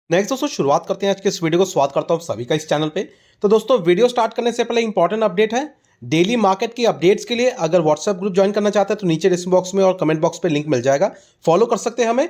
Next दोस्तों शुरुआत करते हैं आज के इस वीडियो को। स्वागत करता हूं सभी का इस चैनल पे। तो दोस्तों वीडियो स्टार्ट करने से पहले इंपॉर्टेंट अपडेट है। डेली मार्केट की अपडेट्स के लिए अगर व्हाट्सएप ग्रुप ज्वाइन करना चाहते हैं तो नीचे डिस्क्रिप्शन बॉक्स में और कमेंट बॉक्स पे लिंक मिल जाएगा, फॉलो कर सकते हैं हमें।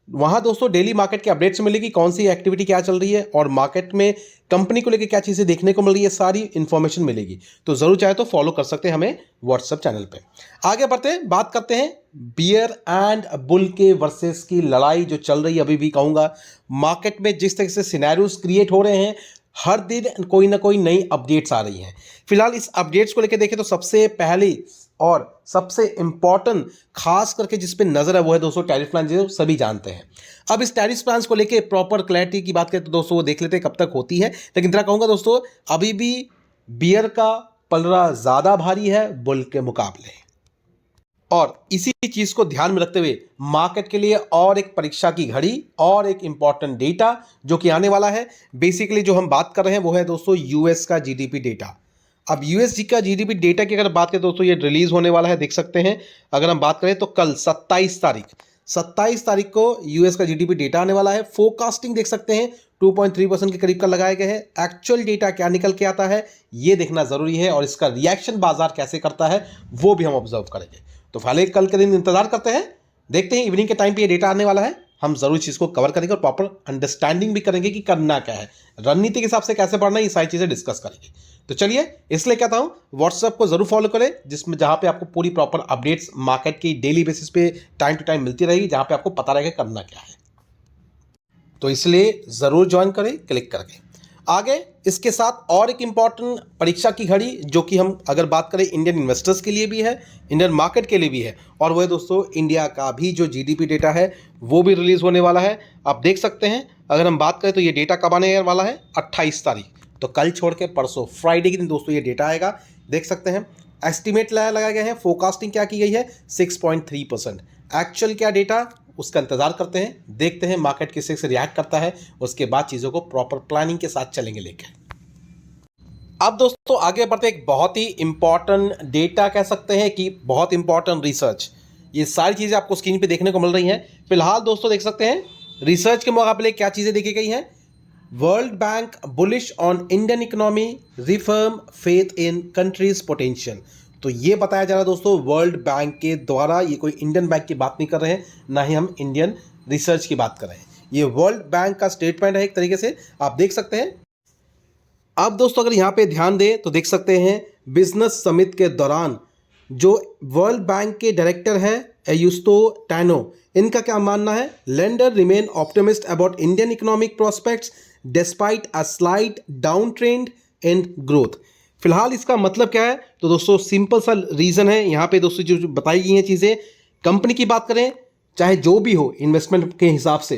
वहां दोस्तों डेली मार्केट की अपडेट्स मिलेगी, कौन सी एक्टिविटी क्या चल रही है और मार्केट में कंपनी को लेकर क्या चीजें देखने को मिल रही है, सारी इंफॉर्मेशन मिलेगी। तो जरूर चाहे तो फॉलो कर सकते हैं हमें व्हाट्सएप चैनल पे। आगे बढ़ते हैं, बात करते हैं बियर एंड बुल के वर्सेस की लड़ाई जो चल रही है। अभी भी कहूंगा मार्केट में जिस तरह से सिनेरियोस क्रिएट हो रहे हैं, हर दिन कोई ना कोई नई अपडेट्स आ रही हैं। फिलहाल इस अपडेट्स को लेकर देखें तो सबसे पहली और सबसे इंपॉर्टेंट खास करके जिस पे नजर है वो है दोस्तों टैरिफ प्लान, जो सभी जानते हैं। अब इस टैरिफ प्लान को लेके प्रॉपर क्लैरिटी की बात करें तो दोस्तों वो देख लेते हैं कब तक होती है। लेकिन इतना कहूंगा दोस्तों, अभी भी बियर का पलड़ा ज्यादा भारी है बुल के मुकाबले। और इसी चीज को ध्यान में रखते हुए मार्केट के लिए और एक परीक्षा की घड़ी और एक इंपॉर्टेंट डेटा जो कि आने वाला है। बेसिकली जो हम बात कर रहे हैं वो है दोस्तों यूएस का जीडीपी डेटा। अब यूएस का जीडीपी डेटा की अगर बात करें दोस्तों, ये रिलीज होने वाला है, देख सकते हैं। अगर हम बात करें तो कल 27 तारीख को यूएस का जीडीपी डेटा आने वाला है। फोरकास्टिंग देख सकते हैं 2.3% के करीब का लगाए गए हैं। एक्चुअल डेटा क्या निकल के आता है ये देखना जरूरी है, और इसका रिएक्शन बाजार कैसे करता है वो भी हम ऑब्जर्व करेंगे। तो फिलहाल कल के दिन इंतजार करते हैं, देखते हैं इवनिंग के टाइम पे ये डेटा आने वाला है। हम जरूर चीज को कवर करेंगे और प्रॉपर अंडरस्टैंडिंग भी करेंगे कि करना क्या है, रणनीति के हिसाब से कैसे बढ़ना है, ये सारी चीजें डिस्कस करेंगे। तो चलिए, इसलिए कहता हूं व्हाट्सएप को जरूर फॉलो करें, जिसमें जहां पे आपको पूरी प्रॉपर अपडेट्स मार्केट की डेली बेसिस पे टाइम टू टाइम मिलती रहेगी, जहां पे आपको पता रहेगा करना क्या है। तो इसलिए जरूर ज्वाइन करें क्लिक करके। आगे इसके साथ और एक इंपॉर्टेंट परीक्षा की घड़ी जो कि हम अगर बात करें इंडियन इन्वेस्टर्स के लिए भी है, इंडियन मार्केट के लिए भी है, और वो है दोस्तों इंडिया का भी जो जीडीपी डेटा है वो भी रिलीज होने वाला है। आप देख सकते हैं, अगर हम बात करें तो ये डेटा कब आने वाला है, 28 तारीख। तो कल छोड़ के परसों फ्राइडे के दिन दोस्तों ये डेटा आएगा, देख सकते हैं। एस्टिमेट लगाए गए हैं, फोरकास्टिंग क्या की गई है 6.3%। एक्चुअल क्या डेटा उसका इंतजार करते हैं, देखते हैं मार्केट किस से रिएक्ट करता है, उसके बाद चीज़ों को प्रॉपर प्लानिंग के साथ चलेंगे लेके। अब दोस्तों आगे बढ़ते एक बहुत ही इंपॉर्टेंट डेटा कह सकते हैं कि बहुत इंपॉर्टेंट रिसर्च, ये सारी चीज़ें आपको स्क्रीन पे देखने को मिल रही हैं। फिलहाल दोस्तों देख सकते हैं रिसर्च के मुकाबले क्या चीज़ें देखी गई हैं। World bank bullish on Indian economy, reform faith in countries potential. तो ये बताया जा रहा है दोस्तों वर्ल्ड बैंक के द्वारा, ये कोई इंडियन बैंक की बात नहीं कर रहे हैं, ना ही हम इंडियन रिसर्च की बात कर रहे हैं। ये वर्ल्ड बैंक का स्टेटमेंट है एक तरीके से, आप देख सकते हैं। अब दोस्तों अगर यहाँ पे ध्यान दें तो देख सकते हैं बिजनेस समिट के दौरान जो वर्ल्ड बैंक के डायरेक्टर हैं एयुस्तो टैनो, इनका क्या मानना है, lender remain optimist about Indian economic prospects despite a slight down trend in growth. फिलहाल इसका मतलब क्या है, तो दोस्तों सिंपल सा रीजन है यहाँ पे दोस्तों जो बताई गई हैं चीज़ें। कंपनी की बात करें चाहे जो भी हो, इन्वेस्टमेंट के हिसाब से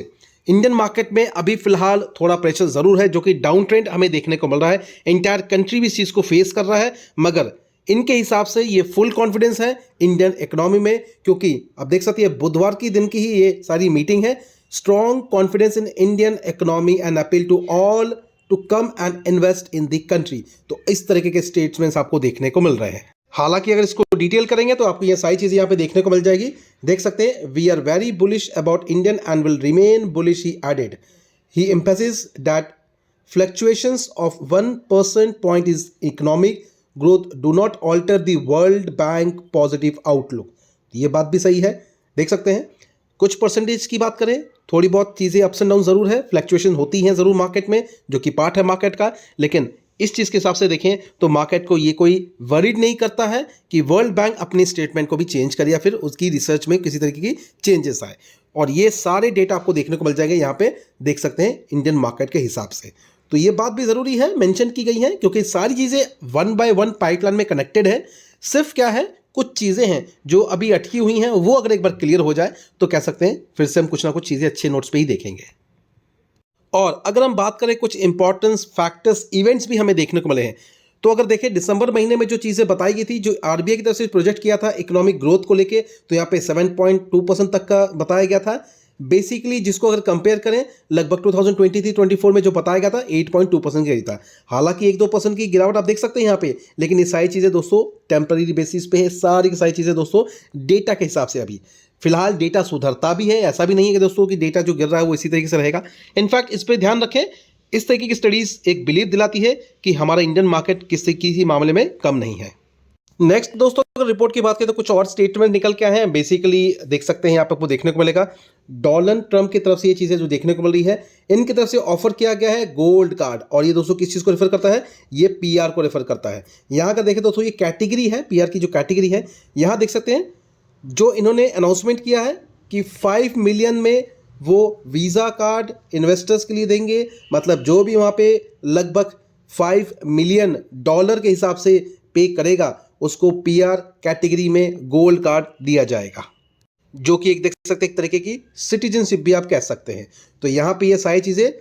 इंडियन मार्केट में अभी फिलहाल थोड़ा प्रेशर जरूर है, जो कि डाउन ट्रेंड हमें देखने को मिल रहा है। इंटायर कंट्री भी इस चीज़ को फेस कर रहा है, मगर इनके हिसाब से ये फुल कॉन्फिडेंस है इंडियन इकोनॉमी में, क्योंकि अब देख सकते हैं बुधवार की दिन की ही ये सारी मीटिंग है। Strong confidence in Indian economy and appeal to all to come and invest in the country. तो इस तरीके के स्टेटमेंट्स आपको देखने को मिल रहे हैं। हालांकि अगर इसको डिटेल करेंगे तो आपको ये सारी चीजें यहाँ पे देखने को मिल जाएगी, देख सकते हैं। We are very bullish about Indian and will remain bullish, he added. He emphasis that fluctuations of 1% point is economic growth do not alter the world bank positive outlook. ये बात भी सही है, देख सकते हैं। कुछ परसेंटेज की बात करें, थोड़ी बहुत चीज़ें अप्स एंड डाउन ज़रूर है, फ्लक्चुएशन होती हैं ज़रूर मार्केट में, जो कि पार्ट है मार्केट का। लेकिन इस चीज़ के हिसाब से देखें तो मार्केट को ये कोई वरीड नहीं करता है कि वर्ल्ड बैंक अपने स्टेटमेंट को भी चेंज करे या फिर उसकी रिसर्च में किसी तरीके की चेंजेस आए। और ये सारे डेटा आपको देखने को मिल जाएंगे यहाँ पे, देख सकते हैं इंडियन मार्केट के हिसाब से। तो ये बात भी ज़रूरी है, मेंशन की गई है, क्योंकि सारी चीज़ें वन बाय वन पाइपलाइन में कनेक्टेड है। सिर्फ क्या है, कुछ चीज़ें हैं जो अभी अटकी हुई हैं, वो अगर एक बार क्लियर हो जाए तो कह सकते हैं फिर से हम कुछ ना कुछ चीज़ें अच्छे नोट्स पे ही देखेंगे। और अगर हम बात करें कुछ इंपॉर्टेंस फैक्टर्स इवेंट्स भी हमें देखने को मिले हैं, तो अगर देखें दिसंबर महीने में जो चीज़ें बताई गई थी, जो आरबीआई की तरफ से प्रोजेक्ट किया था इकोनॉमिक ग्रोथ को लेके, तो यहाँ पे 7.2% तक का बताया गया था। बेसिकली जिसको अगर कंपेयर करें लगभग 2023-24 में जो बताया गया था 8.2% का था। हालांकि 1-2% की गिरावट आप देख सकते हैं यहाँ पे, लेकिन ये सारी चीज़ें दोस्तों टेम्पररी बेसिस पे है, सारी की सारी चीज़ें दोस्तों डेटा के हिसाब से। अभी फिलहाल डेटा सुधरता भी है, ऐसा भी नहीं है कि दोस्तों कि डेटा जो गिर रहा है वो इसी तरीके से रहेगा। इनफैक्ट इस पर ध्यान रखें, इस तरीके की स्टडीज एक बिलीव दिलाती है कि हमारा इंडियन मार्केट किसी मामले में कम नहीं है। नेक्स्ट दोस्तों अगर रिपोर्ट की बात करें तो कुछ और स्टेटमेंट निकल के आए हैं। बेसिकली देख सकते हैं यहाँ पे आपको देखने को मिलेगा डोनाल्ड ट्रंप की तरफ से ये चीज़ें जो देखने को मिल रही है, इनकी तरफ से ऑफर किया गया है गोल्ड कार्ड। और ये दोस्तों किस चीज़ को रेफर करता है, ये पीआर को रेफर करता है। यहाँ का देखें दोस्तों ये कैटेगरी है, पीआर की जो कैटेगरी है, यहाँ देख सकते हैं जो इन्होंने अनाउंसमेंट किया है कि 5 मिलियन में वो वीज़ा कार्ड इन्वेस्टर्स के लिए देंगे। मतलब जो भी वहाँ पे लगभग $5 मिलियन के हिसाब से पे करेगा उसको पीआर कैटेगरी में गोल्ड कार्ड दिया जाएगा, जो कि एक देख सकते हैं एक तरीके की सिटीजनशिप भी आप कह सकते हैं। तो यहाँ पे ये सारी चीज़ें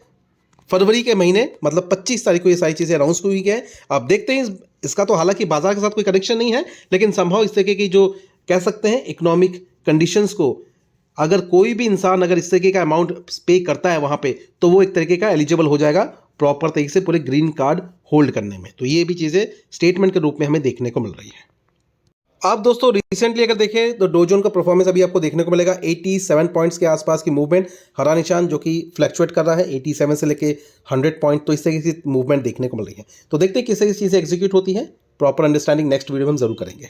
फरवरी के महीने मतलब 25 तारीख को ये सारी चीज़ें अनाउंस हुई है। आप देखते हैं इसका तो हालांकि बाजार के साथ कोई कनेक्शन नहीं है, लेकिन संभव इस तरीके की जो कह सकते हैं इकोनॉमिक कंडीशंस को अगर कोई भी इंसान अगर इस तरीके का अमाउंट पे करता है वहाँ पे, तो वो एक तरीके का एलिजिबल हो जाएगा प्रॉपर तरीके से पूरे ग्रीन कार्ड होल्ड करने में। तो ये भी चीज़ें स्टेटमेंट के रूप में हमें देखने को मिल रही है। अब दोस्तों रिसेंटली अगर देखें तो डो जोन का परफॉर्मेंस अभी आपको देखने को मिलेगा 87 पॉइंट्स के आसपास की मूवमेंट, हरा निशान जो कि फ्लक्चुएट कर रहा है 87 से लेके 100 पॉइंट। तो इस तरीके की मूवमेंट देखने को मिल रही है। तो देखते हैं किस तरीके से चीज़ें एग्जीक्यूट होती है, प्रॉपर अंडरस्टैंडिंग नेक्स्ट वीडियो में हम जरूर करेंगे।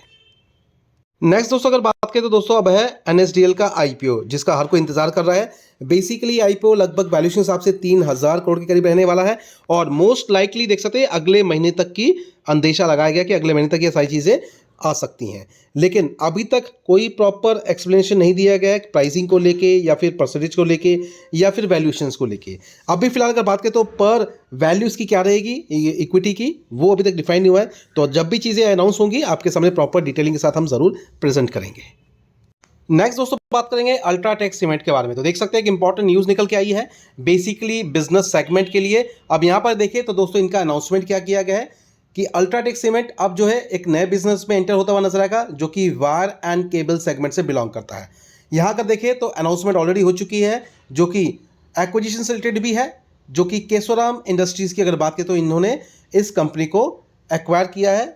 नेक्स्ट दोस्तों अगर बात करें तो दोस्तों अब है एनएसडीएल का आईपीओ, जिसका हर कोई इंतजार कर रहा है। बेसिकली आईपीओ लगभग वैल्यूएशन हिसाब से 3000 करोड़ के करीब रहने वाला है और मोस्ट लाइकली देख सकते हैं अगले महीने तक की अंदेशा लगाया गया कि अगले महीने तक ये सारी चीज़ें आ सकती हैं। लेकिन अभी तक कोई प्रॉपर एक्सप्लेनेशन नहीं दिया गया है प्राइसिंग को लेके या फिर परसेंटेज को लेके या फिर वैल्यूएशंस को लेके। अभी फिलहाल अगर बात करें तो पर वैल्यूज़ की क्या रहेगी इक्विटी की, वो अभी तक डिफाइन नहीं हुआ है। तो जब भी चीज़ें अनाउंस होंगी आपके सामने प्रॉपर डिटेलिंग के साथ हम जरूर प्रेजेंट करेंगे। नेक्स्ट दोस्तों बात करेंगे अल्ट्राटेक सीमेंट के बारे में। तो देख सकते हैं कि इंपॉर्टेंट न्यूज़ निकल के आई है बेसिकली बिजनेस सेगमेंट के लिए। अब यहाँ पर देखिए तो दोस्तों इनका अनाउंसमेंट क्या किया गया है कि अल्ट्राटेक सीमेंट अब जो है एक नए बिजनेस में एंटर होता हुआ नजर आएगा, जो कि वायर एंड केबल सेगमेंट से बिलोंग करता है। यहाँ अगर देखिए तो अनाउंसमेंट ऑलरेडी हो चुकी है, जो कि एक्विजिशन से रिलेटेड भी है, जो कि केशोराम इंडस्ट्रीज की अगर बात करें तो इन्होंने इस कंपनी को एक्वायर किया है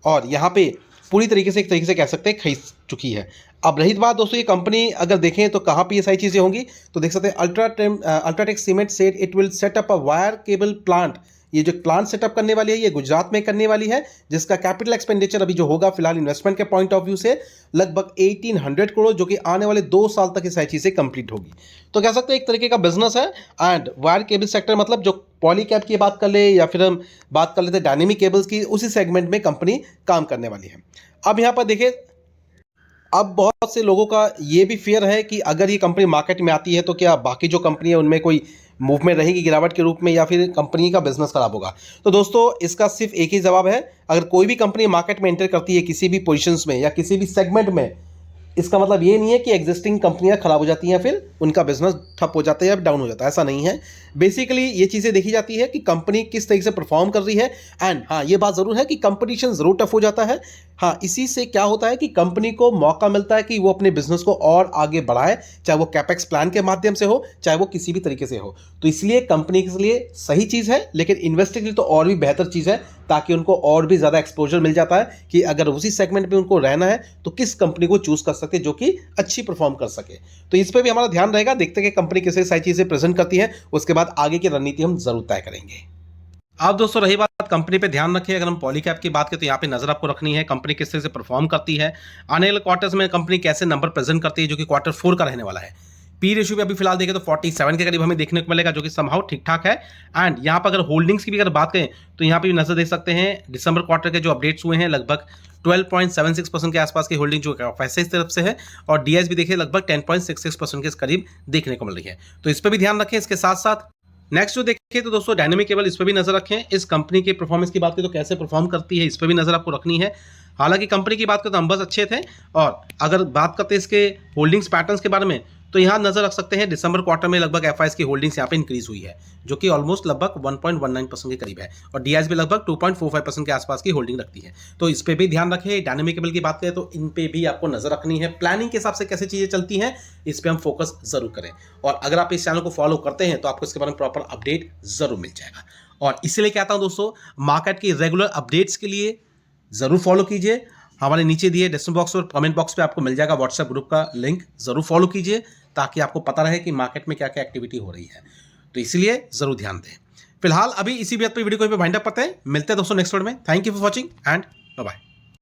और यहाँ पे पूरी तरीके से एक तरीके से कह सकते हैं खरीद चुकी है। अब रही बात दोस्तों ये कंपनी अगर देखें तो कहाँ पे ये सारी चीज़ें होंगी, तो देख सकते हैं UltraTech cement said it will set up a wire cable plant. ये जो प्लांट सेटअप करने वाली है ये गुजरात में करने वाली है, जिसका कैपिटल एक्सपेंडिचर अभी जो होगा फिलहाल इन्वेस्टमेंट के पॉइंट ऑफ व्यू से लगभग 1800 करोड़, जो कि आने वाले 2 साल तक ये सारी चीज़ें कंप्लीट होगी। तो कह सकते हैं एक तरीके का बिजनेस है। एंड वायर केबल सेक्टर मतलब जो पॉलीकैब की बात कर ले या फिर हम बात कर लेते हैं डायनेमिक केबल्स की, उसी सेगमेंट में कंपनी काम करने वाली है। अब यहाँ पर देखिए अब बहुत से लोगों का ये भी फेयर है कि अगर ये कंपनी मार्केट में आती है तो क्या बाकी जो कंपनी है उनमें कोई मूवमेंट रहेगी गिरावट के रूप में या फिर कंपनी का बिजनेस खराब होगा। तो दोस्तों इसका सिर्फ एक ही जवाब है, अगर कोई भी कंपनी मार्केट में एंटर करती है किसी भी पोजीशंस में या किसी भी सेगमेंट में, इसका मतलब ये नहीं है कि एग्जिस्टिंग कंपनियां खराब हो जाती हैं या फिर उनका बिजनेस ठप हो जाता है या डाउन हो जाता है, ऐसा नहीं है। बेसिकली ये चीज़ें देखी जाती है कि कंपनी किस तरीके से परफॉर्म कर रही है। एंड हाँ ये बात ज़रूर है कि कंपटीशन ज़रूर टफ हो जाता है। हाँ इसी से क्या होता है कि कंपनी को मौका मिलता है कि वो अपने बिजनेस को और आगे बढ़ाए, चाहे वो कैपेक्स प्लान के माध्यम से हो चाहे वो किसी भी तरीके से हो। तो इसलिए कंपनी के लिए सही चीज़ है, लेकिन इन्वेस्टर के लिए तो और भी बेहतर चीज़ है, ताकि उनको और भी ज़्यादा एक्सपोजर मिल जाता है कि अगर उसी सेगमेंट में उनको रहना है तो किस कंपनी को चूज कर सकते हैं जो कि अच्छी परफॉर्म कर सके। तो इस पर भी हमारा ध्यान रहेगा, देखते हैं कि कंपनी किस सारी चीज़ें प्रेजेंट करती है, उसके बाद आगे की रणनीति हम जरूर तय करेंगे। अब दोस्तों रही बात कंपनी पे ध्यान रखिए, अगर हम पॉलीकैब की बात करें तो यहाँ पे नजर आपको रखनी है कंपनी किस तरह से परफॉर्म करती है, आने वाले क्वार्टर्स में कंपनी कैसे नंबर प्रेजेंट करती है, जो कि क्वार्टर 4 का रहने वाला है। पी रेशियो भी अभी फिलहाल देखें तो 47 के करीब हमें देखने को मिलेगा, जो कि समहाउ ठीक ठाक है। एंड यहाँ पर अगर होल्डिंग्स की भी अगर बात करें तो यहाँ पे भी नजर देख सकते हैं दिसंबर क्वार्टर के जो अपडेट्स हुए हैं लगभग 12.76% के आसपास की होल्डिंग जो पैसे इस तरफ से है, और डीएस भी देखिए लगभग 10.66% के करीब देखने को मिल रही है। तो इस पर भी ध्यान रखें। इसके साथ साथ नेक्स्ट जो देखिए तो दोस्तों डायनेमिक केबल, इस पर भी नजर रखें। इस कंपनी के परफॉर्मेंस की बात करें तो कैसे परफॉर्म करती है, इस पर भी नजर आपको रखनी है। हालांकि कंपनी की बात करें तो नंबर्स अच्छे थे, और अगर बात करते हैं इसके होल्डिंग्स पैटर्न्स के बारे में तो यहाँ नजर रख सकते हैं दिसंबर क्वार्टर में लगभग एफआईएस की होल्डिंग्स यहाँ पे इंक्रीज हुई है, जो कि ऑलमोस्ट लगभग 1.19% के करीब है, और डीआईएस भी लगभग 2.45% के आसपास की होल्डिंग रखती है। तो इस पे भी ध्यान रखें। डायनेमिक केबल की बात करें तो इन पे भी आपको नजर रखनी है। प्लानिंग के हिसाब से कैसे चीजें चलती हैं इस पर हम फोकस जरूर करें, और अगर आप इस चैनल को फॉलो करते हैं तो आपको इसके बारे में प्रॉपर अपडेट जरूर मिल जाएगा। और इसलिए कहता हूं दोस्तों मार्केट की रेगुलर अपडेट्स के लिए जरूर फॉलो कीजिए। हमारे नीचे दिए डिस्क्रिप्शन बॉक्स और कमेंट बॉक्स पे आपको मिल जाएगा व्हाट्सएप ग्रुप का लिंक, ज़रूर फॉलो कीजिए ताकि आपको पता रहे कि मार्केट में क्या क्या एक्टिविटी हो रही है। तो इसलिए ज़रूर ध्यान दें। फिलहाल अभी इसी बात पर वीडियो को वाइंड अप करते हैं। मिलते हैं दोस्तों नेक्स्ट वीडियो में। Thank you for watching and bye bye.